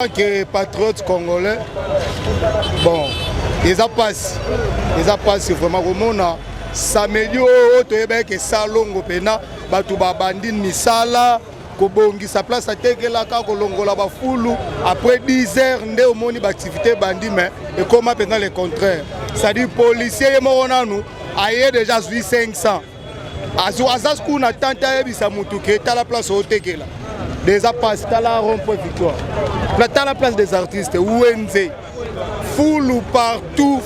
Que patriotes congolais, bon, ils passent vraiment comme on a s'améliore que salongo pena batu babandi misala kobongi sa place atekela ka kolongola ba fulu après 10 heures nde omoni ba activité bandi mais et comment pendant le contraire ça dit policier morona nous aye déjà 500 azas kuna tanta yebisa mutu ke ta la place otekela déjà passe à la rond-point victoire. Là, la place des artistes, Ouenze, foule partout.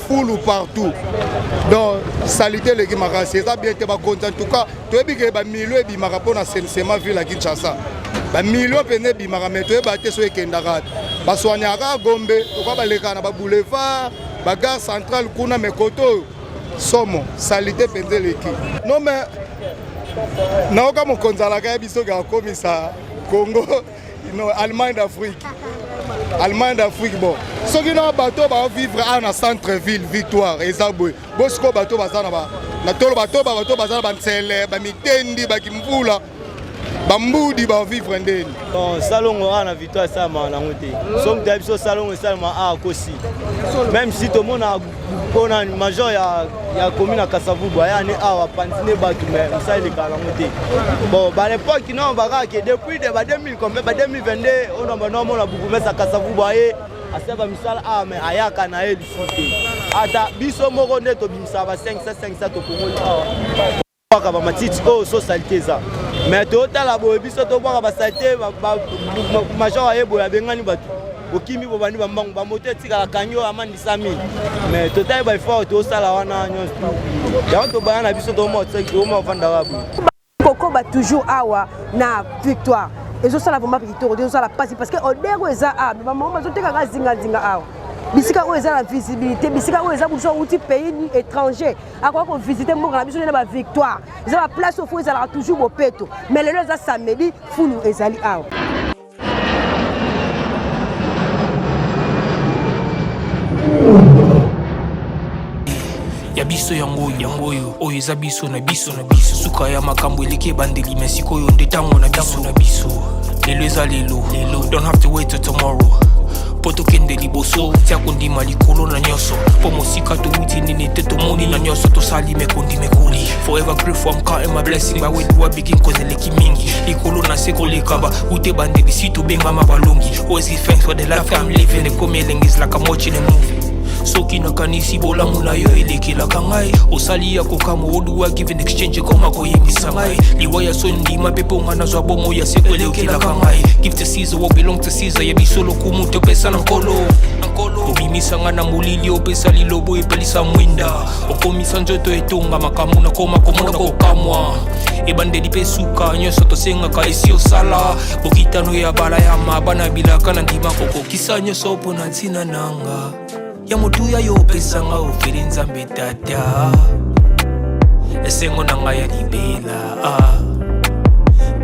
Donc, salité les Guimara, c'est ça bien, tu vas content. En tout cas, tu as vu que les millions de Bimara pour la Sensema ville à Kinshasa. Les millions de Bimara, mais tu as battu sur les Kendarat. Baswanyara, Gombe, tu vas aller à boulevard, la gare centrale, Kuna, Mekoto, Somo, salité pendant l'équipe. Non, mais, non, comme on compte à la gare, il y a un commissaire. Congo, Allemagne d'Afrique, bon. Ceux qui ont un bateau vont vivre en centre-ville, Victoire, et Zaboué. Bosco bateau bazana ba. Na tolo bateau bazana ba nsele, ba mitendi, ba kimvula, ba mbudi ba vivre ndeni. Bon, salon na Victoire ça ma na ngote. Somme d'habitude salon ça ma a kosi. Même si tout le monde a un major ya commune à Kasavubu, ya ne a pantine batu mais ça il est à la ngote. Bon, à l'époque non baka que depuis 2000 comme 2022 on a normalement la beaucoup mais à Kasavubu aye aseba misala a mais ayaka na eli sote. Ata biso moko neto bimsa ba 500 to Congo. Ba matiti oh socialité ça. Mais tout à la boye biso to ba société major ayebo ya bengani batu. Okimi bobani bambangu ba moto tika la kanyo amandi 100 000 mais total ba fort to sala wana nyonso ya to bana biso to mo tseki mo vanda wabu Koko ba toujours awa na Victoire ezo sala vraiment victoire ezo sala passe parce que odero eza a ba mama bazoteka ka zinga awa bisika o eza la visibilité bisika o eza buso outil pays étranger akwa ko visiter mo na biso na ba Victoire eza la place au fond eza toujours bopeto mais lelo eza samedi fulu ezali awa. Ya biso yango oyo eza biso na biso suka ya makambo eleke bandeli mesiko yo nde tango na biso lelo eza lelo don't have to wait till tomorrow poto kende liboso tia kondima likolo na nyoso po mosika to uti nini te to moni na nyoso to sali mekondi mekoli forever grateful I'm counting my blessing by way do I begin cause eleki mingi likolo na seko lekaba ute bandeli si to benga mabalongi always give thanks for the life I'm living the coming is like I'm watching a movie. Soki na kanisi bola muna yo elekela kangai osali ya kokamo oduwa give in exchange koma koyembisa ngai liwaya sondi mapepo ngana zwa bomo ya sekwelekela kangai give to Caesar what belong to Caesar ya bisolo kumuto pesa na nkolo obimisa ngana mulili opesa lilobo epelisa mwinda okomisa njoto etonga makamu na koma komona kokamwa ebandeli pesuka nyoso tosengaka esi osala bokitano ya bala ya mabana bilaka na ndima kokokisa nyoso pona ntina nanga ya mutuya yo pesanga oferi nzambe tata esengo na ngai ya libela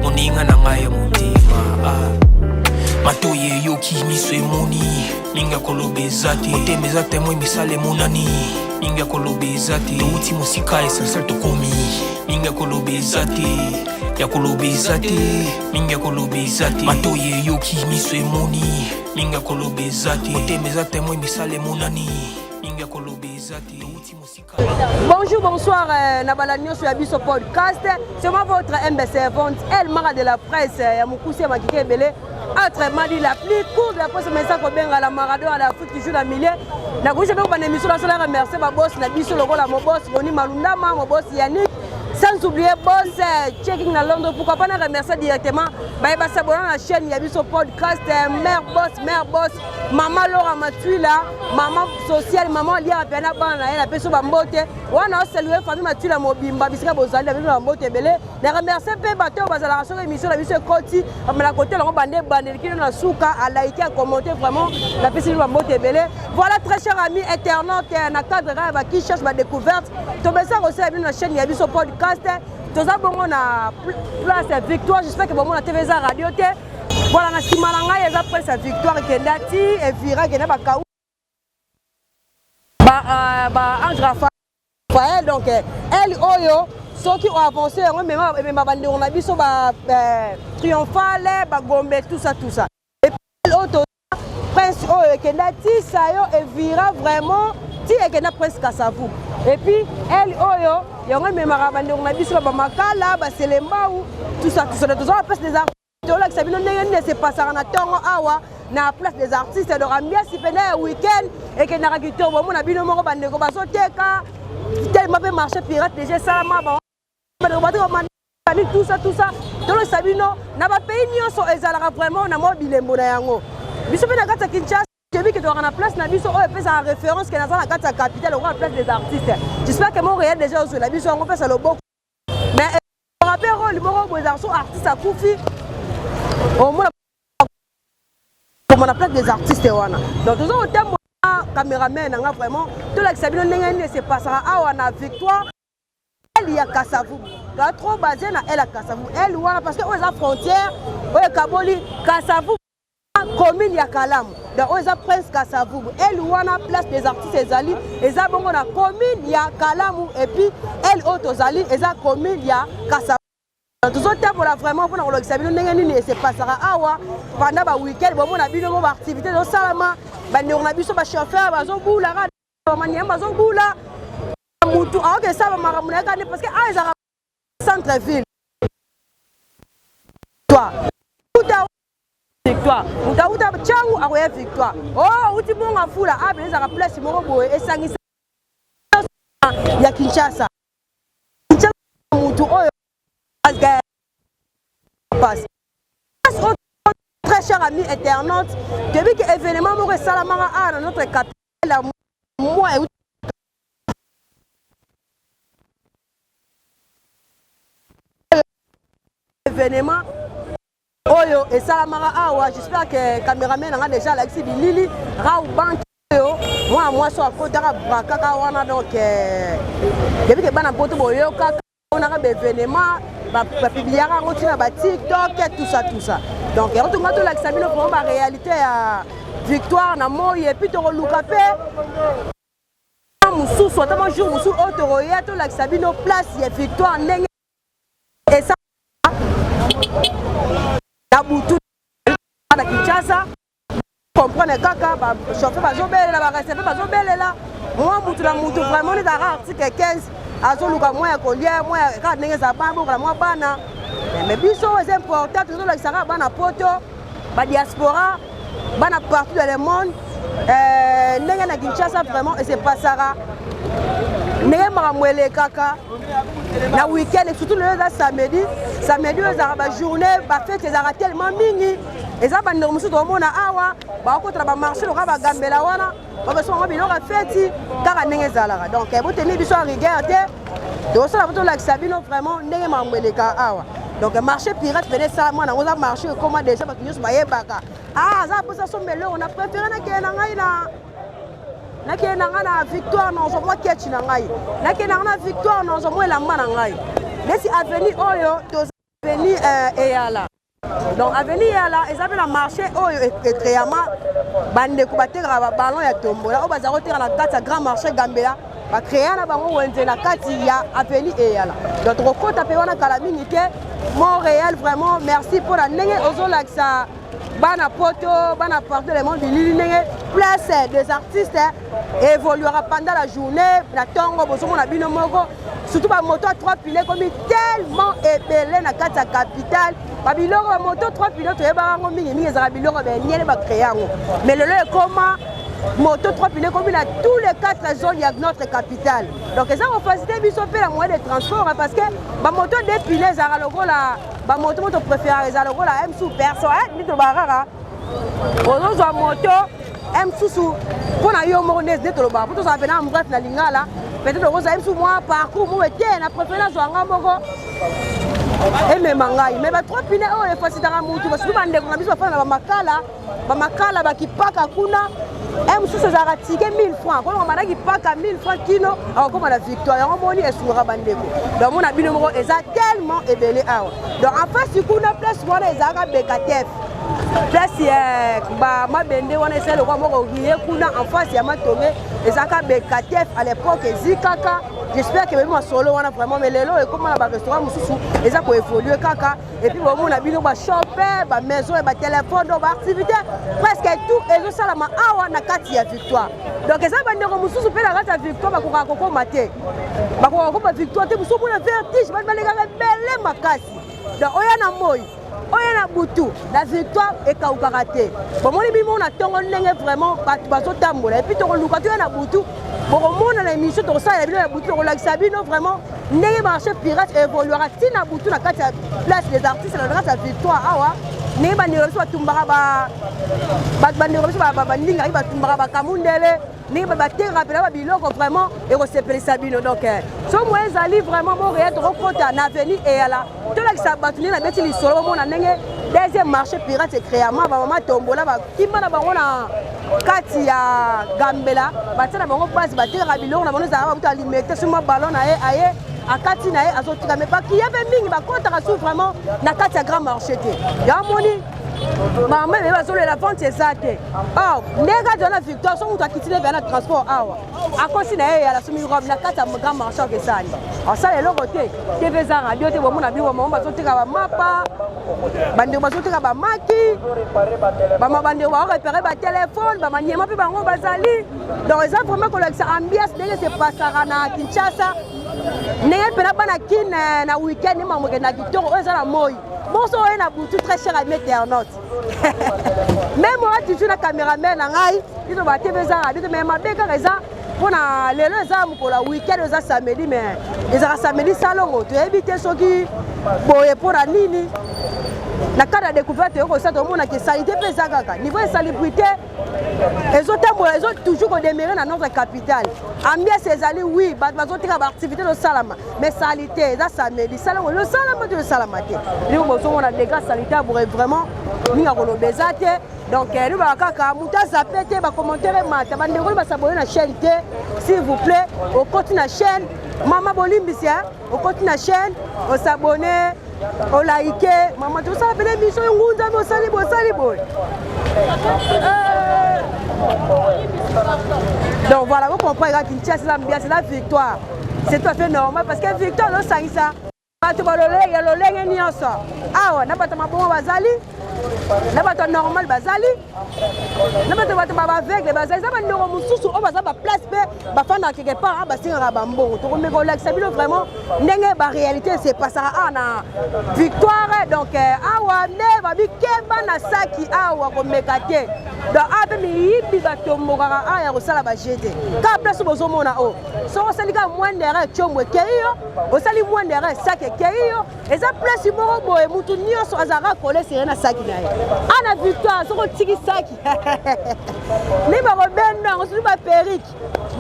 moninga na ngai ya mutima matoye yoki miso emoni ninga kolobeza te otembeza temo emisala emonani ninga kolobeza te touti mosika esensel tokomi ninga kolobeza te ya kolobeza te ninga kolobeza te matoye yoki miso emoni ninga kolobeza te otembeza temo emisala emonani ninga kolobeza te touti mosika. Bonjour, bonsoir, Nabalanyo sur Abisso Podcast. C'est moi votre MBC Vente, El Mara de la presse, Yamoukousi Makike Belé. Entre Mali la plus courte de la presse, mais ça, bien à la Maradona, à la foot qui joue dans le milieu. La gauche, je vais vous émission, la soirée, merci, ma boss, Nabisso, le rôle à mon boss, Roni Malundama, mon boss Yannick. Sans oublier boss checking à Londres, pourquoi pas nous remercier directement bah s'abonner à la chaîne Yabisso Podcast, mère boss, maman Laura Matuila, maman sociale, maman liée à Pena Bana, la personne Bambote, on a salué famille Matuila Mobimba, Bisca Bozali, avec Bambote Belé, les remercier P Bateau, la émission Yabisso Koti, comme la côté, on bandé bandé qui nous souka à liker, à commenter vraiment la personne Bambote Belé. Voilà très chers amis internautes, na cadre qui cherche ma découverte, tu me sens aussi la chaîne Yabisso Podcast. Tous les gens na place Victoire, j'espère que bon la TV za radio té. Voilà na simalanga ya place Victoire qui ndati et vira qui na ba kaou. Ba Ange Raphaël donc elle oyo ceux qui ont avancé on même bande on a biso ba triomphale ba gombe tout ça. Et puis l'autre oyo ekenda ti sayo evira vraiment ti ekenda presque à Savu. Et puis elle oyo yango memara bandeko na biso ba makala ba selembau tout ça la place des artistes là que ça bino ndenge ne se passera na tongo awa na place des artistes de Rambia si pendant un week-end et que na rakitor bo na bino moko bandeko ba soteka tellement pe marché pirate déjà ça ma ba tout ça dans le Sabino na ba pays nyonso ezalaka vraiment na mo bilembo na yango biso pe na kata Kinshasa. J'ai vu que tu as la place, Nabiso, on fait sa référence qui est dans la carte capitale, on va la place des artistes. J'espère que Montréal déjà sur la Biso, on fait ça le bon. Mais on rappelle le numéro des artistes à Koufi. Au moins, comme on a place des artistes. Donc, tout ça, au terme, caméraman, vraiment, tout là que Sabino Nengene se passera à la victoire. Elle y a Kassavou. Tu as trop basé na elle à Kassavou. Elle, parce que aux frontières, au Kaboli, Kassavou. Commune ya Kalamu donc oza prince Kassavou elle wana place des artistes ezali eza bongo na commune ya Kalamu et puis elle auto zali eza commune ya Kassavou tout ça tabola vraiment pour na sabino ndenge nini se passera awa pendant ba week-end bon na bino mo activité do salama ba ndeko na biso ba chauffeur bazo bula ba manyama bazo bula mutu aoke ça ba makamuna kane parce que a eza centre ville toi victoire mutakuta changu akoya victoire oh uti bonga fula abeleza ka place moko boye esangisa ya Kinshasa mutu oyo passe très cher ami internaute depuis que événement moko salamanga a dans notre capitale moi événement Oyo et Salamara awa j'espère que caméraman a déjà l'accès bilili ra banque moi so akotaka bakaka wana donc depuis que bana poto boyo kaka on a des événements ba publiera ngoti na ba TikTok tout ça donc on tout ngato l'accès bino pour ba réalité à victoire na moi et puis to luka pe musu so tama jour musu auto ya to l'accès bino place ya victoire ndenge et ça Nabutu na Kinshasa comprendre kaka ba chauffeur bazobelela ba recevoir bazobelela moi mutu na mutu vraiment ni dara article 15 azoluka moi ya kolia moi ka ndenge za bambo la moi bana mais biso c'est important tout la sara bana poto ba diaspora bana partout dans le monde ndenge na Kinshasa vraiment et c'est pas Sara ndenge makamwele kaka na week-end surtout le samedi ezaka ba journée ba fête ezaka tellement mingi eza ba ndeko musu to mona awa ba ko tra ba marché lo ka ba gambela wana ba beso ngo bino ka fête kaka ndenge ezalaka donc bo tenir biso en rigueur te to ça ba to la sabino vraiment ndenge makamwele ka awa donc marché pirate venez ça moi na oza marché comment déjà ba nyusu ba yebaka za posa sombele on a préféré na ke na ngai na victoire non so moi ketchi na ngai na victoire non so moi la mana ngai lesi avenue oyo to avenue eyala donc avenue eyala ezabela la marché oyo etreyama bande ko bateka ba ballon ya tombola o bazako teka na kati ya grand marché Gambela ba créer na bango wenze na kati ya avenue eyala donc rekota pe wana kala minute Montréal vraiment merci pour la ndenge ozolakisa bana poto bana partout le monde bilili ndenge place des artistes évoluera pendant la journée na tongo bosomo na bino moko surtout ba moto à 3 piliers comme tellement ébélé na kati ya capitale ba biloko ba moto 3 piliers to yeba ngo mingi ezaka biloko ba nyele ba créer yango mais lelo ekoma moto 3 piliers comme dans tous les 4 zones de notre capitale donc ça on facilite biso pe la moyen de transport parce que ba moto 2 piliers za lokola ba moto moto préféré za lokola M sous perso ni to barara ozo moto M sous pour na yo mo nes de to ba pour ça venir en bref na lingala peut-être ozo M sous moi parcours mo était na préférence nga moko et même mangai mais ba 3 piliers on est facile dans mutu parce que bande ko na biso fa na ba makala ba kipaka kuna M sous ça a tiré 1000 francs quand on m'a dit pas qu'à 1000 francs kilo alors comme la victoire on moni esura bandeko donc mon abino moko eza tellement ébélé donc en face du coup na place wana ezaka bekatef place ba mabende wana esa le kwa moko rié kuna en face ya matomé ezaka BKTF à l'époque ezikaka. J'espère que même solo on a vraiment mais lelo et comment la restaurant mususu eza ko évoluer kaka et puis bon on a bino ba shopper ba maison et ba téléphone ba activité presque tout ezo sala ma awa na kati ya Victoire. Donc eza ba ndeko mususu pe la kati ya Victoire ba ko ko maté. Ba ko ba Victoire te mususu na vertige ba lenga belle makasi. Donc oya na moyi oya na butu la Victoire et kaukaka te. Bon moni bimo na tongo ndenge vraiment bazo tambola et puis to luka to na butu. Bon on a l'émission to ça la bino na butu ko la sabino vraiment ndenge marché pirate évoluera tina butu na kati ya place des artistes na kati ya Victoire awa ndenge ba ndeko so tumbaka ba ndeko so ba ndinga ba tumbaka ba kamundele ndenge ba terra pe ba biloko vraiment et ko sepeli sabino donc so moi ezali vraiment mon réel to kota na avenue et ala to la sabatu na beti li solo mo na ndenge deuxième marché pirate c'est créama ba mama tombola ba kimba na bango na kati ya Gambela batina bango base batira biloko na bango za ba buta limite sur mo ballon na aye akati na ye azotika mais ba kiyabe mingi ba kota ka vraiment na kati ya grand marché te ya moni maman mais bazolo la vente ezate oh nega dona Victoire so muta kitile bana transport awa akosi na ye ya la sumi robe na kati ya grand marché ke sali ça les logo te TV za radio te bomona biwo mama bazotika ba mapa bande bazotika ba maki ba bande ba repérer ba téléphone ba maniema pe bango bazali donc ça vraiment collection ambiance ndenge se passera na Kinshasa ndenge pena bana kin na weekend mamu ke na kitoko eza na moi bonso oye na butu très cher à mettre en note même moi toujours na caméraman na ngai ito ba TV za radio te mais mabeka reza pona lelo eza mukola weekend eza samedi mais eza samedi salongo to éviter soki boye pona nini na cadre de découverte yoko ça to mona que sanité pesa kaka niveau de salubrité ezo toujours demeurer dans notre capitale ambiance ezali oui bazotika ba activité de salama mais salité eza samedi salongo le salama de salamate ni bozo mona dégâts sanitaires pour vraiment ninga ko lobezate donc nous ba kaka muta zapete ba commentaire mata bandeko ba s'abonner na chaîne té s'il vous plaît au continue la chaîne Mama Bolimbisia au continue la chaîne au s'abonner au liker maman tout ça belle émission ngunza no sali boy donc voilà vous comprenez que Kinshasa c'est la victoire c'est tout à fait normal parce que victoire no sangisa bato balolenge nyonso awa na bato mabongo bazali na bato normal bazali na bato ba aveugle bazali ça ba ndoko mususu o baza ba place pe ba fanda quelque part ba singa ba mbongo to komeko la sabino vraiment ndenge ba réalité c'est pas ça na victoire donc awa ne ba bikemba na saki awa komekate donc ape mi yibi bato mokaka aya ko sala ba jeter ka place bozo mona o so salika mwendere chomwe keyo o sali mwendere saki keyo eza place moko boye mutu nyonso azaka coller serena saki na ye ana victoire soko tiki saki ni ba robenda on se ba perruque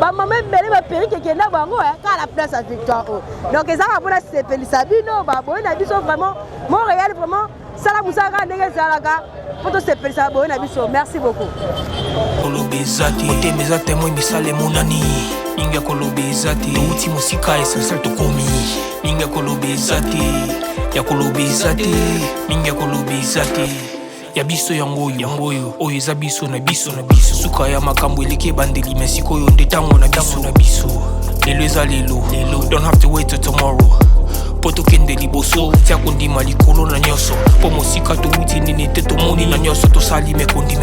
ba maman belle ba perruque ke na bango ka la place à victoire donc ezaka pour sepeli sabino ba boye na biso vraiment Montréal vraiment sala musaka ndenge zalaka poto sepeli sabino na biso merci beaucoup kolobezati otemeza temo misale monani ninga kolobezati uti musika essentiel to komi ninga kolobezati ya kolobezati ninga kolobezati ya biso yangoyo oyo eza biso na biso suka ya makambo eleke bandeli mesiko oyo nde tango na biso lelo eza lelo don't have to wait till tomorrow poto kende liboso tia kondima likolo na nyonso po mosika touti nini te tomoni na nyonso tosali mekoli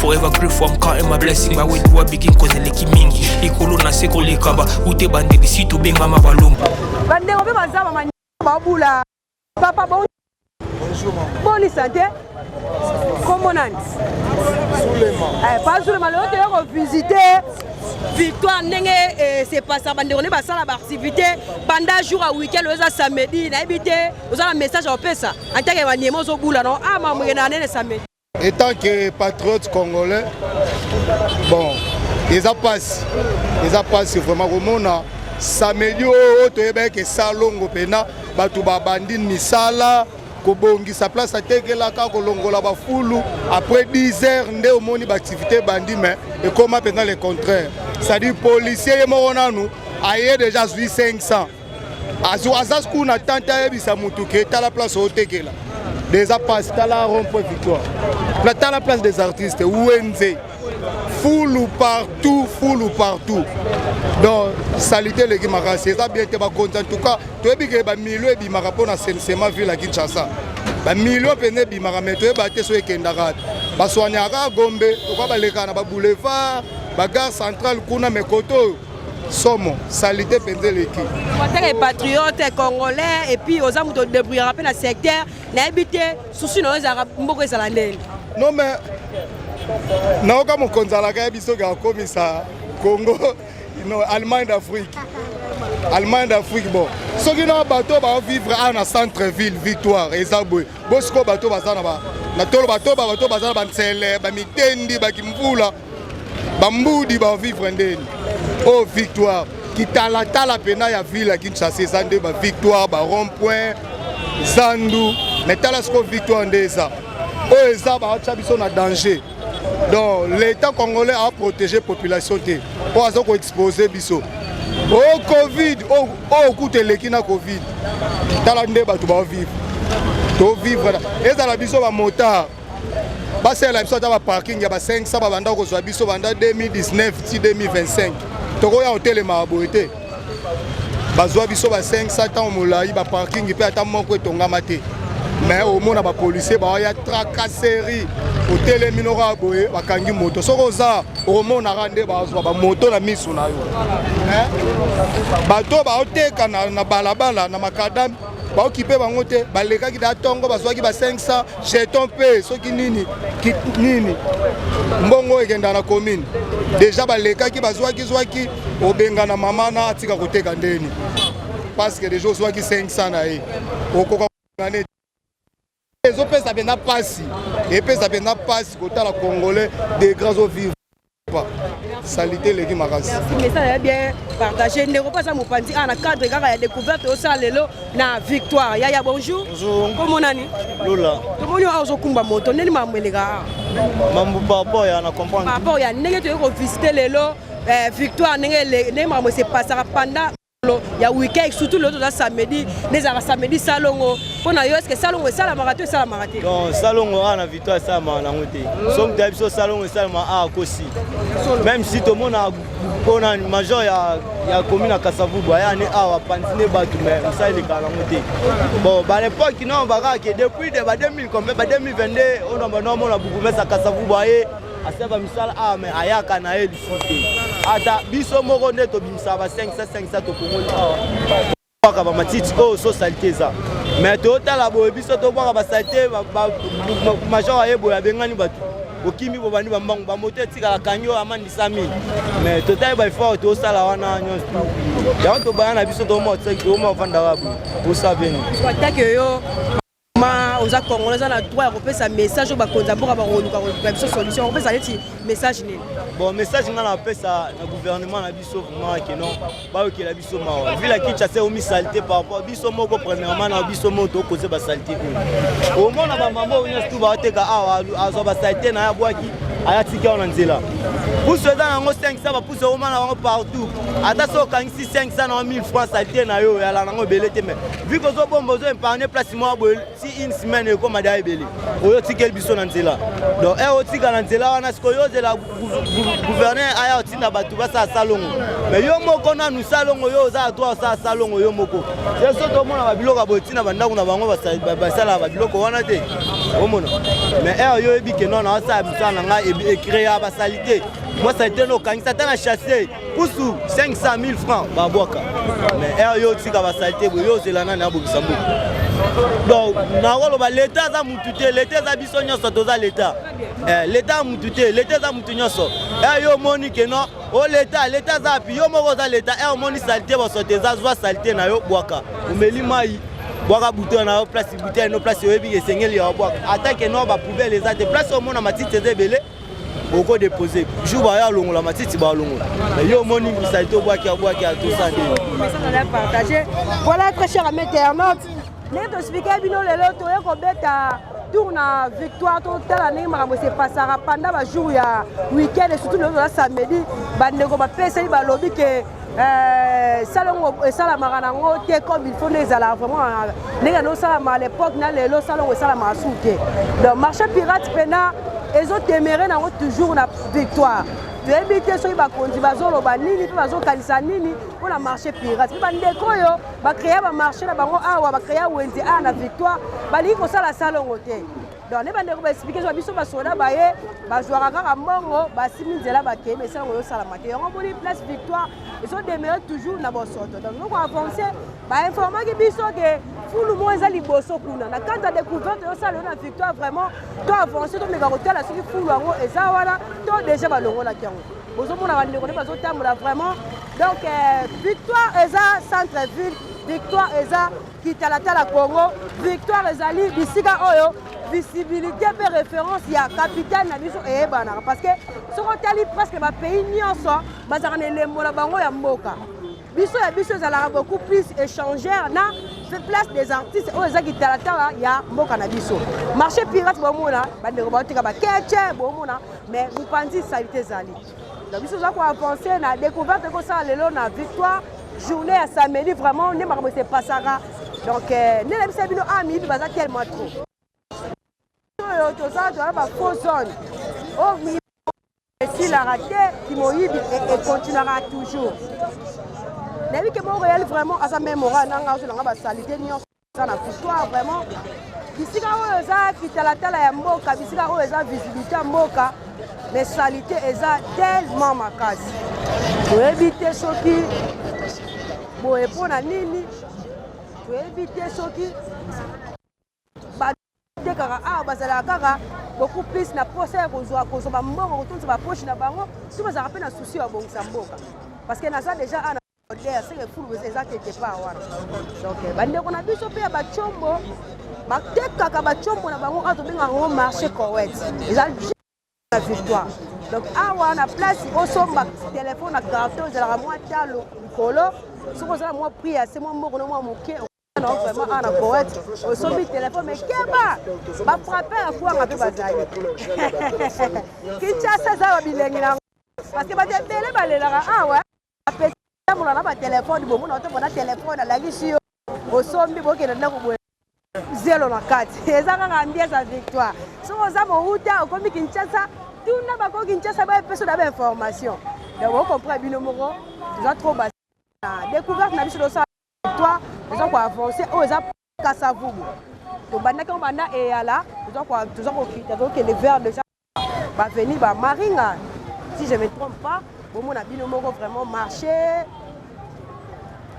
forever grateful I'm counting my blessing my way to a begin cause eleki mingi likolo na se koleka ba ute bandeli si tobengama balomba bandeko mpe bazaba manyama babula papa boni santé comment nani pas Zulema le hotel on visiter victoire ndenge c'est pas ça bandeko ne basala ba activité pendant jour à week-end oza samedi na ebité oza na message au pesa en tant que banyemo zo bula non ama mwena nene samedi étant que patriote congolais bon ils a passé vraiment comme on samedi o to ebeke salongo pena batu babandi misala kobongisa place atekelaka kolongola bafulu après 10 heures nde omoni baactivité bandi mais et comment pendant le contraire c'est-à-dire policier ye moko nanu aye déjà 500 azas kuna tanta yebisa mutu ke tala place otekela déjà passe tala rond-point victoire tala place des artistes wenze Foule ou partout. Donc, salité les Guimara, c'est ça bien, en tout cas, tu as vu que les millions de Bimara pour la Seine-Sema ville à Kinshasa. Les millions de Bimara, mais tu as battu sur les Kendarat. Parce qu'on y a Gombe, tu as les Kana, boulevard, gare centrale, Kuna, Mekoto. Somme, salité pendant l'équipe. Les patriotes congolais et puis aux hommes de débrouiller dans le secteur, n'habiter sous une arabes, non mais, non comme on considère que biso ga comme ça, Congo, non Allemagne d'Afrique, bon. Ceux qui n'ont pas bateau va vivre en centre-ville, Victoire, et Zaboué. Bosco bateau bazana ba, na tolo bateau bazana ba nsele, ba mitendi, ba kimvula, ba mbudi ba vivre ndeni. Oh Victoire, qui t'a la pena ya ville à Kinshasa, Zandé, ba Victoire, ba rond-point, Zandou, mais t'as la Victoire ndeza. Oh Eza ba chabiso na danger. Donc l'État congolais a protégé la population. Pour ça qu'on exposé biso. Oh Covid, oh écoute l'équipe Covid. T'as la ndeba tu vas vivre. Tu vivre. Et dans la biso ba motard. Bah c'est la biso dans parking ya ba 500 ba banda ko zo biso banda 2019 ti 2025. Toko ya hôtel Maraboité. Bazwa biso ba 500 ans molai ba parking pe ata moko etongama te. Mais au moins les policiers il y a tracasserie hôtel minora boye bakangi moto soko za au moins rande ba moto na misu na yo bato ba oteka na balabala na makadam ba occuper bango te baleka ki da tongo bazwaki ba 500 jeton pe soki nini mbongo ekenda na commune déjà baleka ki bazwaki obenga na mama na atika koteka ndeni parce que les jours soit qui 500 na ye okoka ngane les opes ça bien passer et puis ça bien passer côté la congolais des grands eaux vivre pas salité les Guimaras mais ça est bien partagé ne repas ça mon pandi en cadre car il y a découverte au salelo na Victoire ya bonjour comment nani Lola comment yo azo kumba moto neni mamelega mambo papa ya na comprendre papa ya ndenge to ko visiter lelo Victoire ndenge ne mamo se passera pendant ya week-end surtout le samedi les samedi salongo pour na yo est-ce que salongo ça la marathon ça la marathon non salongo na Victoire ça na ngote somme d'habitude salongo ça ma kosi même si tout le monde a major ya commune à Kasavubu ya ne awa pantine batu mais ça il est kala ngote bon à l'époque non baka que depuis de 2000 comme 2022 on a normalement la beaucoup mais à Kasavubu aseba misala mais ayaka na eli sote ata biso moko neto bimsa ba 500 to kongoli ba matiti o so salité za mais to tala bo biso to ba salité major ayebo ya bengani batu okimi bo bani bambangu ba moto tika la kanyo amandi 100000 mais total ba fort to sala wana nyonso ya to bana biso to mo tsaki to mo vanda wabu o sabeni attaque yo aux Congolais on a droit à repérer un message au bakonza pour avoir une solution repérer un message né bon message on a appelé ça le gouvernement na biso vraiment que non ba que la biso ma ville qui chasse au misalité par rapport biso moko premièrement na biso moto causer ba salité au moins na ba maman on est tout ba teka azo ba salité na ya boaki aya tika on nzela pour ceux dans ngo 500 ba pousse au moins na partout ata so kan 500 na 1000 francs salité na yo ya la ngo belete mais vu que zo bombo zo épargner place moi si une semaine et comme ada ebele oyo tika biso na nzela donc e o tika na nzela wana siko yo de la gouverneur aya otinda batu basa salongo mais yo moko na nous salongo yo za droit sa salongo yo moko c'est so to mona ba biloko botina bandaku na bango basala ba biloko wana te o mona mais yo ebi ke non na sa bisana nga e créer ba salité moi ça était no quand ça t'a chassé poussou 500 000 francs ba boka mais yo tika ba salité yo zelana na bokisambu donc na wolo ba l'état za mutute l'état za biso nyonso toza l'état l'état mutute l'état za mutu nyonso yo moni ke non o l'état za pi yo moko za l'état moni salité bo sote za zwa salité na yo bwaka umeli mai bwaka bouton na yo place bouton no place yo ebi esengeli ya bwaka attaque no ba poubelle les a de place au mona matite zebele oko déposer jour ba ya longola matiti ba longola mais yo moni salité bwaki à tout ça on a partagé voilà très cher amis internautes neto expliquer bino lelo to ko beta tourne Victoire total année makambo se passera pendant ba jour ya week-end et surtout le samedi bandeko ba pesa ba lobby que salongo salamaka nango te comme il faut les ala vraiment les no salama à l'époque na lelo salongo salama souté donc marché pirate pena ezo téméré nango toujours na Victoire toyebi soki bakonzi bazoloba nini mpe bazokanisa nini mpona marché pirate mpe bandeko oyo bacréa bamarché na bango awa bacréa wenze awa na victoire balingi kosala salongo te donc ne bandeko baexplike so biso basoda baye bazwaka kaka mbongo basimi nzela bakei mais salongo ezosalama te yango moni place victoire ezodemere toujours na bosoto donc noko avance bainformaki biso ke fulu mo eza liboso kuna na kanta découverte osala na victoire vraiment to avance tomeka kotala soki fulu yango eza wana to déjà balongolaki yango bozomona bandeko nde bazotambola vraiment donc victoire eza centre ville victoire eza kitalatala Congo victoire ezali bisika oyo visibilité pe référence ya capitale na biso eyebanaka parce que soki otali presque bapays nyonso bazalaka na elembo na bango ya mboka biso ya biso ezalaka beaucoup plus échangère na place des artistes oyo eza kitalatala ya mboka na biso marché pirate bomona bandeko baoteka bakeche bomona mais mopanzi salite ezali donc biso oza koavance na découverte ekosala lelo na victoire journée ya samedi vraiment nde makambo esepasaka donc nde na biso ya bino amibi baza tellement trop oyo tozala bafaux zone oyo esilaka te kimoyibi econtinuera toujours nayebi ke moko yali vraiment aza mémorable nanga ozolanga basalite nyonso eza na victoire vraiment bisika oyo eza kitalatala ya mboka bisika oyo eza visibilité ya mboka mais salite eza tellement makasi toyebi te soki boye mpona nini toyebi te soki batekaka awa bazalaka kaka beaucoup plus na posa ya kozwa bambongo kotonisa bapoche na bango so bazalaka mpe na susi ya bongisa mboka parce que naza déjà ana seke fulu eza quelque part wana donc bandeko na biso mpe ya bacombo batekaka bacombo na bango awa tobengaka yango marché correct eza na victoire donc awa na place osomba telefone na carton ezalaka mwa talo likolo soki ozala mwa prix ase mwa mboko na mwa moke vraiment ana correct osombi telefone mais keba bafrappe akuanga mpe bazali kinshasa eza babilengi nango parce que bato ebele balelaka awa apesi tambola na batelefone bomona otobona telefone alangisi yo osombi bokende ndako boye zelo na kati eza kaka ambiance ya victoire soki oza mohuta okomi kinshasa tuna bako kinshasa baepeso na bainformation donc okomprend bino moko toza trop basi na découverte na biso tosala victoire toza koavance oyo eza kasavubu tobandaki yango banda eyala toza kokita tokende vers déjà baveni bamaringa si je me trompe pas bomona bino moko vraiment marché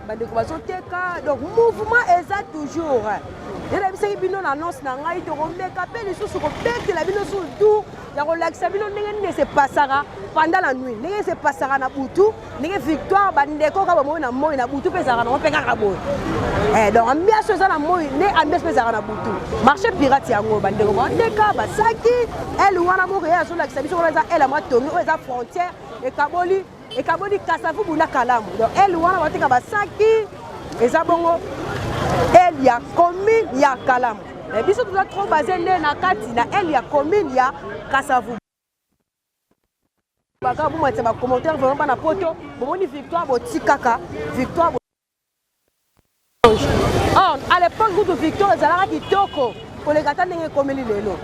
bandeko bazoteka donc mouvement eza toujours elebisaki bino na annonce na ngai tokomeka mpe lisusu kobetela bino sur tour ya kolakisa bino ndenge nini esepasaka pendant la nuit ndenge esepasaka na butu ndenge victoire bandeko kaka bomoi na moi na butu mpe ezalaka nango mpe kaka boye donc ambiance eza na moi nde ambiance mpe ezalaka na butu marché pirate yango bandeko bateka basaki ele wana moko ye azolakisa biso wana eza ele mwa tongi oyo eza frontière ekaboli kasavubu na kalamu donc ele wana bateka basaki eza bongo ele ya commune ya kalamu biso toza trop basé nde na kati na ele ya commune ya kasavubu baka bomatisa bacommentaire vraiment bana poto bomoni victoire botikaka victoire or à l'époque kutu victoire ezalaka kitoko koleka ata ndenge ekomeli lelo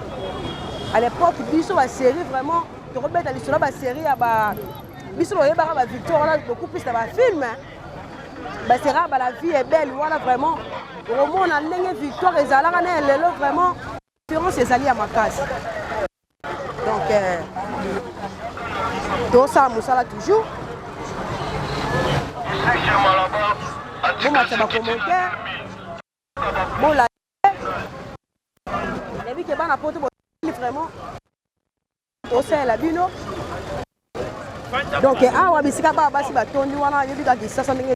à l'époque biso basérie vraiment tokobeta lisolo basérie ya biso loyebaka bavictoire wana beaucoup plus na bafilme basérie ba la vie est belle wana vraiment okomona ndenge victoire ezalaka na lelo vraiment différence ezali ya makasi donc tosala mosala toujours bomatisa bacommentaire bolake ebi ke bana poto boni vraiment tosalela bino donc awa bisika baa basi batondi wana yebi kaka kisasa ndenge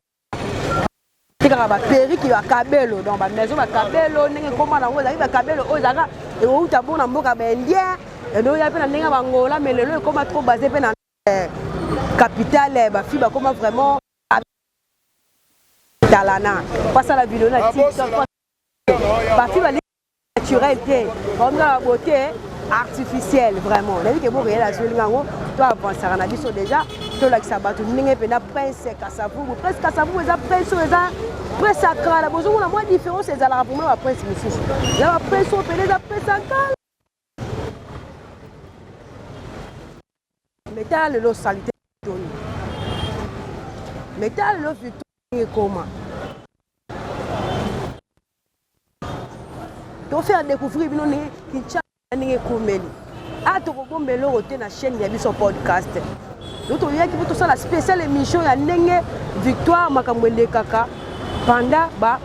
tekaka baperiki bakabelo donc bamaison bakabelo ndenge ekoma nango ezalaki bakabelo oyo ezalaka euta mpona mboka baindien edoya mpe na ndenge bangola mais lelo ekoma trop basé mpe na capitale bafi bakoma vraiment talana pasala video na tiktok bafi bali naturel te baomika babeauté artificielle vraiment nayebi ke bokoyela azolinga yango to avansaka na biso déjà tolakisa bato ndenge mpena prince kasavubu prince kasavubu eza prince oyo eza prince sacrale bozomona mwa différence ezalaka mpona baprince mosusu eza baprince oyo mpena eza prince sacrale Mettez le lot salité. Mettez le lot victoire comment. Donc faire découvrir bien qui Kinshasa n'est komeli. Ah to bombelo roté na chaîne ya biso podcast. Donc on vient qui pour tout ça la spéciale émission ya ndenge victoire makamwele kaka pendant ba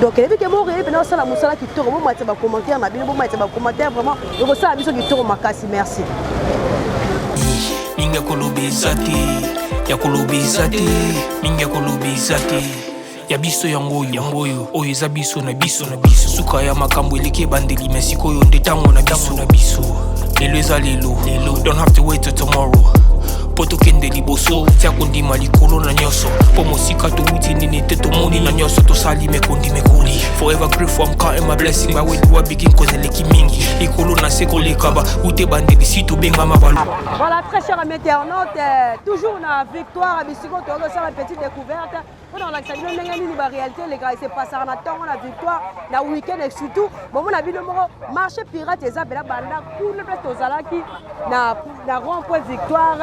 donc les vidéos mo réel pendant ça la musala qui toro mo mateba ba commentaire na bino mo mateba ba commentaire vraiment donc ça biso qui toro makasi merci. Minga kolobezate ya kolobezate minga kolobezate ya biso yangoyo oyo eza biso na biso suka ya makambo eleki bandeli mesiko yo ndetango na biso lelo eza lelo don't have to wait till tomorrow poto kende liboso tia kondima likolo na nyoso po mosika to wuti nini te to moni na nyoso to sali mekondi mekoli forever grateful I'm counting my blessing ba wedi wa begin cause eleki mingi likolo na seko lekaba ute bandeli si to benga mabalo. Voilà, très cher ami internaute, toujours na victoire à bisiko to ça la petite découverte on a accès à une réalité les gars c'est pas ça on attend la victoire na week-end et surtout bon on a vu le marché pirate eza bela banda kuna to zalaki na rond-point victoire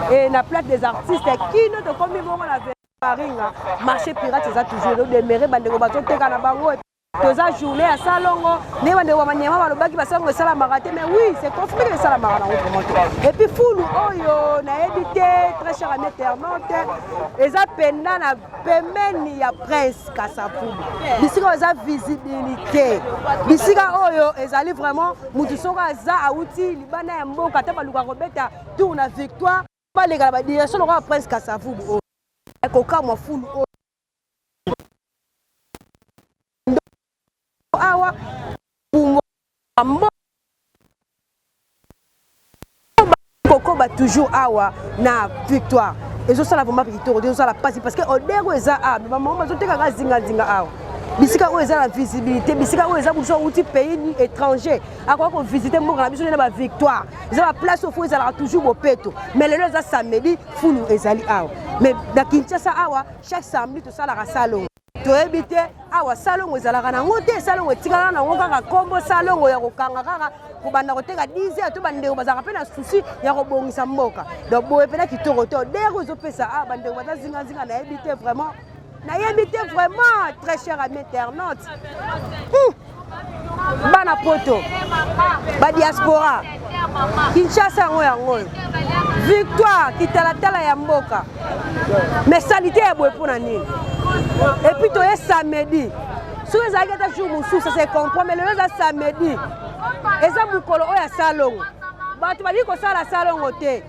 et la plaque des artistes qui ne te comme bon la Paringa marché pirate eza toujours demeurer bandeko bato teka na bango toza journée à salongo ne bandeko banyama balobaki basango sala maraté mais oui c'est confirmé que sala marana et puis fulu oyo na évité très cher ami internaute eza penda na pemeni ya prince Kasavubu bisika eza visibilité bisika oyo ezali vraiment mutu soko aza auti libana ya mboka ta baluka kobeta tour na victoire pas les gars ba direction le prince Kasavubu ekoka mwa fulu oyo awa Koko ba toujours awa na victoire et ça la vraiment victoire ça la passe parce que odero eza a maman bazoteka ka zinga awa bisika o eza la visibilité bisika o eza buso outil pays étranger akwa ko visiter mboka na biso na ba victoire eza la place au fond eza toujours bopeto mais le eza samedi fulu ezali awa mais na Kinshasa awa chaque samedi to sala ka salon to ebité awa salon ezalaka na ngote salon etikala na ngoka ka kombo salon ya kokanga kaka kubanda koteka 10h to bandeko bazaka pe na souci ya kobongisa mboka donc boye pe na kitoko to dero ezopesa a bandeko bazazinga na ebité vraiment na ebité vraiment très cher ami internaute bana poto ba diaspora Kinshasa yango victoire kitalatala ya mboka mais salité ya boye pona nini et puis to est samedi si vous avez un jour moussou ça se comprend mais le samedi et ça mukolo oya salongo bato bali ko sala salongo te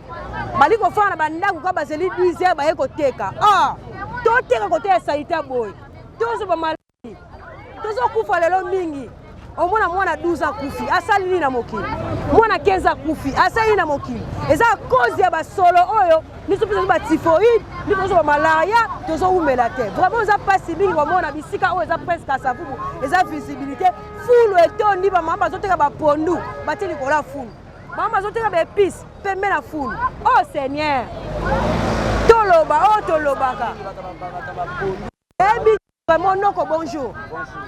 bali ko fana bandaku ka bazeli 10h ba yeko teka to teka côté ya salité boy to ba maladi to zo kufa lelo mingi omona mwana 12 ans kufi asali ni na mokili mwana 15 ans kufi asali na mokili eza cause ya ba solo oyo ni so ba typhoïde ni so ba malaria to zo umela te vraiment eza pasi mingi omona bisika oyo eza presque Kasavubu eza visibilité fulu etondi ba mama bazoteka ba pondu bateli kola fulu mama bazoteka ba épices pembe na fulu oh seigneur tolobaka vraiment noko bonjour.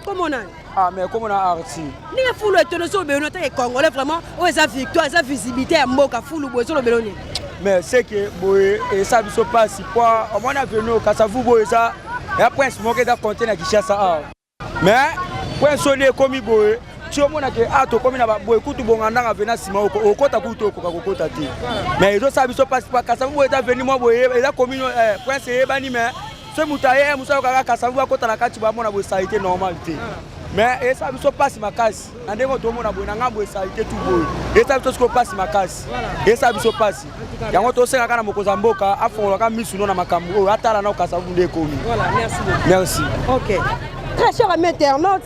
Comment on a? Ah mais comment on a arti? Ni fulu etono so be on ta congolais vraiment o eza victoire eza visibilité ya mboka fulu bo so lo beloni. Mais c'est que boy et ça biso passe quoi on a venu au Kasavubu ça et après ce moque da compter na Kinshasa mais point sonné comme boy tu omona ke ato comme na boy kutu bonganda nga vena sima okota kutu okota te mais ils ça biso passe pas Kasavubu est venu moi boy et la commune point c'est bani mais ce moutaye musa kaka Kasavubu akota na kati ba mona bo salité normalité mais et ça biso passe makasi ndenge to mona boy na ngambo salité tout boy et ça biso ko passe makasi et ça biso passe yango to senga kana mokoza mboka afongola ka misu na makambo o atala na Kasavubu de komi. Voilà, merci beaucoup. Merci. OK. Très cher ami internaute,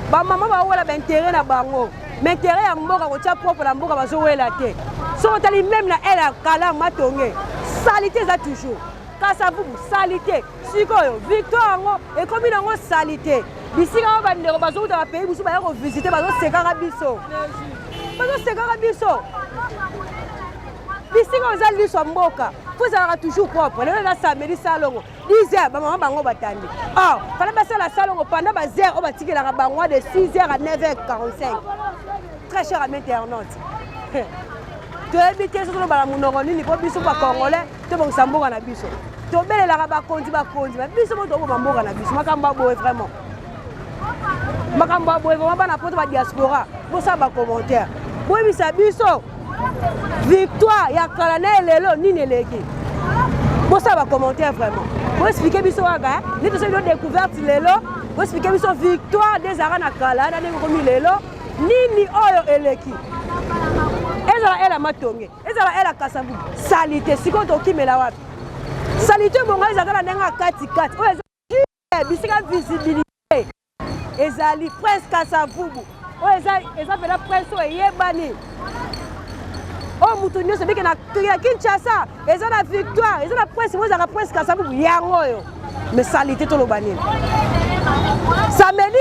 ba maman ba wala ba intérêt na bango. Mais intérêt ya mboka ko tia propre na mboka bazo wela te. So tali même na elle kala matonge. Salité za toujours. Kasavubu salité. Sikoyo victoire ngo et comme nango salité. Bisika ba ndeko bazo uta ba pays busu ba ko visiter bazo sekaka biso. Bazo sekaka biso. Bisika ozali biso mboka. Vous avez toujours propre. Le samedi salongo 10h ba maman bango batandi. Fallait passer la salongo pendant ba 0 on va tirer la bango de 6h à 9h45. Très cher ami internaute. toyebi te soto bala munoko nini po biso ba congolais to bongisa mboka na biso tobelelaka bakonzi biso mo toboma mboka na biso makambo aboye vraiment makambo aboye vraiment bana poto ba diaspora bosala bacommentaire boyebisa biso victoire ya kala na elelo nini eleki bosala bacommentaire vraiment boexplike biso kaka nini toso bino découverte lelo boexplike biso victoire des ara na kala na ndenge komi lelo nini oyo eleki ezala ela matonge ezala ela kasavu salite sikoyo tokimela wapi salite bongo ezalaka na ndenge ya katikati oyo eza bisika visibilité ezali prince kasavubu oyo eza mpena prince oyo eyebani oyo mutu nyonso bike na kinshasa eza na victoire eza na prince mo ezalaka prince kasavubu yango oyo mais salite toloba nini samedi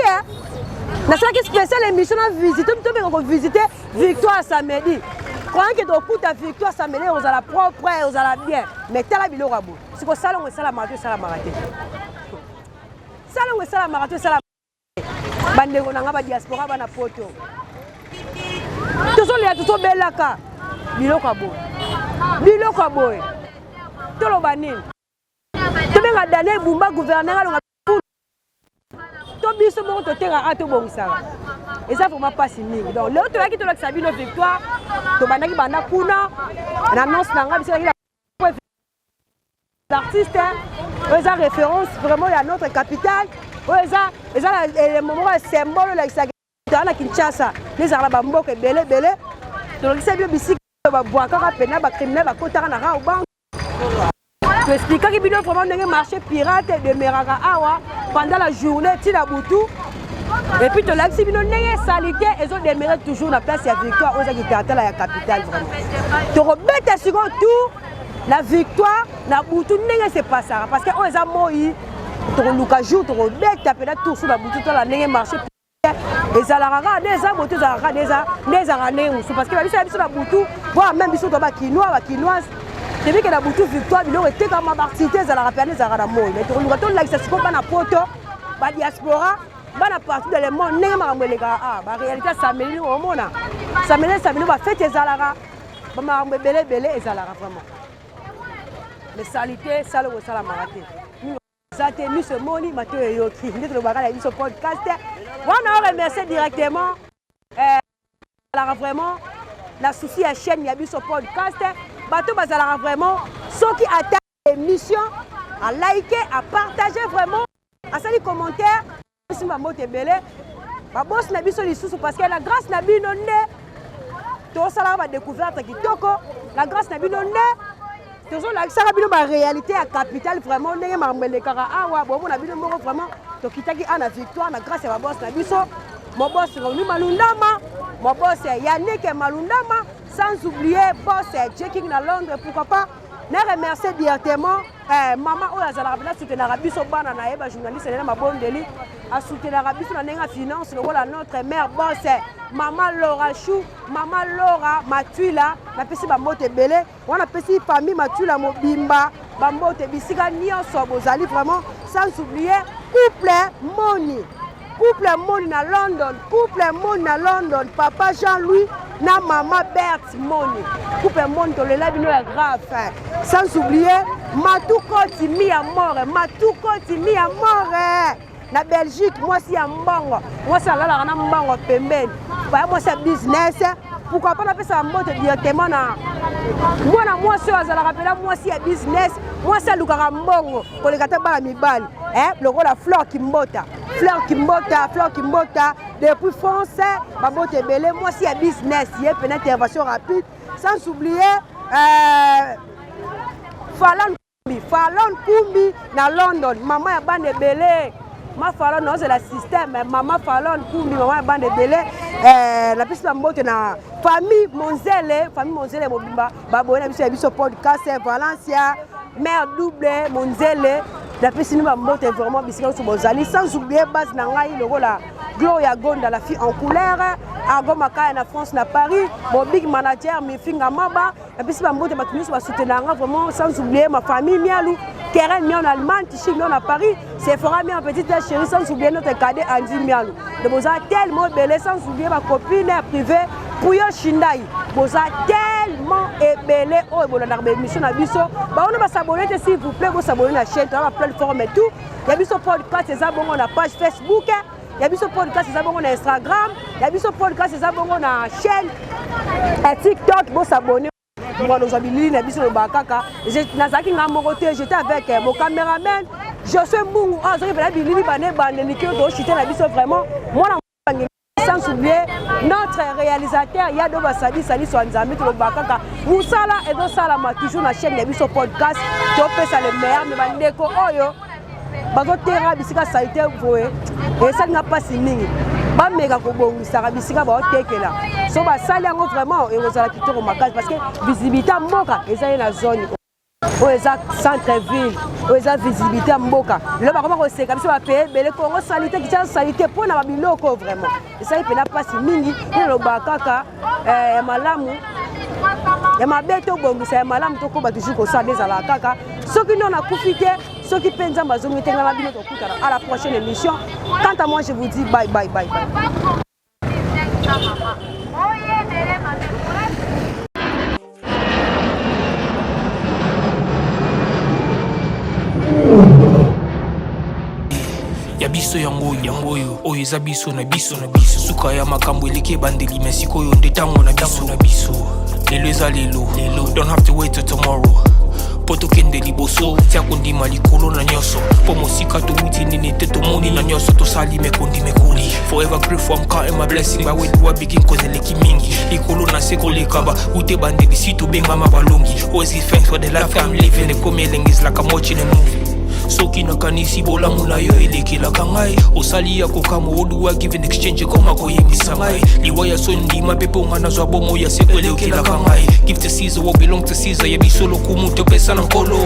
nasalaki spécial émission na visite tobeka kovisite victoire samedi croyant tokuta victoire samedi ozala propre ozala bien mais tala biloko ya boye siko salongo esalamaka te esalamaka te salongo esalamaka te esalamaka te bandeko na nga badiaspora bana poto tozolela tozobelaka biloko ya boye toloba nini tobenga daniel bumba gouverneur alonga to biso moko totengaka tobongisaka eza vraiment pasi mingi donc leo toyaki tolakisa bino victoire tobandaki banda kuna na annonce na nga biso l'artiste oyo eza référence vraiment ya notre capitale oyo eza élément moko ya symbole olakisaka na kinshasa ezalaka na bamboka ebele tolakisa bino bisika babwakaka pena bacriminel bakotaka na raobank toexplikaki bino vraiment ndenge marché pirate demeraka awa pendant la journée tina butu et puis tolakisi bino ndenge salite ezodemere toujours na place ya victoire oyo ezaki teatala ya capitale vraiment tokobeta sikoyo tour na victoire na butu ndenge se pasaka parce que oyo eza moi tokoluka jour tokobeta mpena tour sur na butu tola ndenge marché ezalaka kaka nde eza boto ezalaka kaka nde ezalaka ndenge mosusu parce que babiso ya biso na butu voire même biso to bakinoise tebike na butu victoire biloko etekama baartiste ezalaka mpe ane ezalaka na moi mais tokoluka tolakisa sikoyo bana poto badiaspora bana partout dans le monde ndenge makambo elekaka baréalité sameli omona sameli bafete ezalaka bamakambo ebele ezalaka vraiment mais salite salongo esalamaka te eza te miso emoni mateo eyoki nde tolobaka na biso podcast wana oremercie directement ezalaka vraiment na souci ya chaîne ya biso podcast bato bazalaka vraiment soki ata émission a liker a partager vraiment asali commentaire esi bambote ebele babosi na biso lisusu parce que la grâce na bino nde tosalaka badécouverte kitoko la grâce na bino nde tozolakisaka bino baréalité ya capitale vraiment ndenge makambo elekaka awa bomona bino moko vraiment tokitaki ana victoire na grâce ya babosi na biso mobosi Roni Malundama mobosi Yannick Malundama sans oublier boss Jeking na Londres pourquoi pas na remercier directement maman oyo azalaka mpena soutenaka biso bana na ye bajournaliste nene mabondeli asoutenaka biso na ndenge ya finance lokola notre mère boss mama Laura Chou mama Laura Matwila napesi bambote ebele wana apesi famille Matwila mobimba bambote bisika nyonso bozali vraiment sans oublier couple Moni na London papa Jean-Louis na mama Berthe Moni couple Moni tolela bino ya grave sans oublier Matukoti mi à mort na Belgique mwasi ya mbongo mwasi alalaka na mbongo pembeni baya mwasi ya business pourquoi pas napesa mbote directement na mwana mwasi oyo azalaka mpena mwasi ya business mwasi alukaka mbongo koleka te bana mibali lokola Fleur Kimbota depuis France babote ebele mwasi ya business ye mpena intervention rapide sans oublier Fallon Kumbi na London mama ya bana ebele ma Fallon ozela système mama Fallon Kumbi mama ya bana ebele la piste bambote na famille Monzele mobimba baboye na biso ya biso podcast Valencia mère double Monzele la piste ni bambote vraiment bisika so bozali sans oublier base na ngai lokola Gloria Gonda la fille en couleur Agomaka na France na Paris mon big manager Mifinga Maba la piste bambote batunyuso basoutenanga vraiment sans oublier ma famille Mialou Keren Mian en Allemagne Tichi Mian à Paris c'est fera Mian petite chérie sans oublier notre cadet Andy Mialou de boza tellement belle sans oublier ma copine privée Pouyo Shindai boza tellement maman ebele oyo bolanda ba émission na biso ba on va s'abonner s'il vous plaît vous s'abonner la chaîne dans la plateforme et tout ya biso podcast eza bongo na page Facebook ya biso podcast eza bongo na Instagram ya biso podcast eza bongo na chaîne TikTok vous s'abonner moi nous habili na biso bakaka nazaki ngamoko te j'étais avec mon caméraman Josué Mbungu azaki la bilili bané bandeli que do chiter na biso vraiment moi sans oublier notre réalisateur Yado Basadi Sali Swanzami to bakaka musala et do sala ma toujours na chaîne ya biso podcast to pesa le meilleur mais bandeko oyo bazo tera bisika saité voye et ça n'a pas si mingi ba mega ko bongisa bisika ba otekela so ba sali yango vraiment et ozala kitoko makasi parce que visibilité mboka eza na zone oza centre-ville, oza visibilité à Mboka. Le baron aussi comme ça va payer, mais le Congo sanité qui tient sanité pour na biloko vraiment. Et ça il peut pas si mingi, le bakaka malamu. Ya mabeto bongo ça malamu to ko ba toujours ko ça des ala kaka. Ceux qui n'ont pas profité, ceux qui pensent à zone tenga la bino to kutara. À la prochaine émission. Quant à moi je vous dis bye bye bye bye. Ya biso yangoyo oyo eza biso na biso suka ya makambo eleki bandeli mesikoyo nde tango na biso lelo eza lelo don't have to wait till tomorrow poto kende liboso tia kondima likolo na nyonso po mosika towuti nini te tomoni na nyonso tosali mekoli forever grateful I'm counting my blessing by when I begin cause eleki mingi likolo na se koleka ba ute bandeli si tobengama balongi always give thanks for the life I'm living the coming is like I'm watching a movie soki nakanisi bolamu na yo elekelaka ngai osali ya kokamo oduwa give in exchange koma koyebisa ngai liwa ya so ndima mpe mpo nga nazwa bomo ya seko elekelaka ngai give to Caesar what belong to Caesar yebiso lokumu topesa na nkolo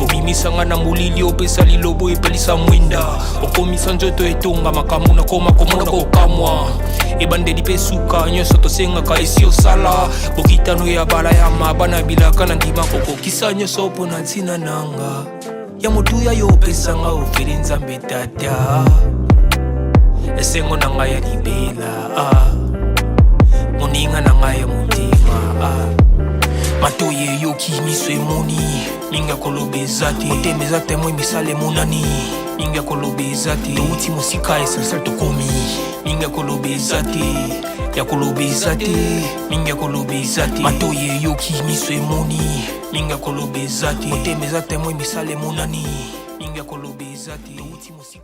obimisanga na molili opesa lilobo epelisa mwinda okomisa nzoto etonga makambo na koma komona kokamwa ebandeli mpe suka nyonso tosengaka esi osala bokitano ya bala ya mabana bilaka na ndima kokokisa nyonso mpo na ntina nanga ya motuya yo pesanga ofeli nzambe tata esengo na ngai ya libela moninga na ngai ya motima matoye yoki miso emoni minga koloba eza te motema eza temoi misala emonani minga koloba eza te touti mosika esansel tokomi minga koloba eza te ya koloba eza te minga koloba eza te matoye yoki miso emoni minga koloba eza te motema eza temoi misala emonani minga koloba eza te touti mosika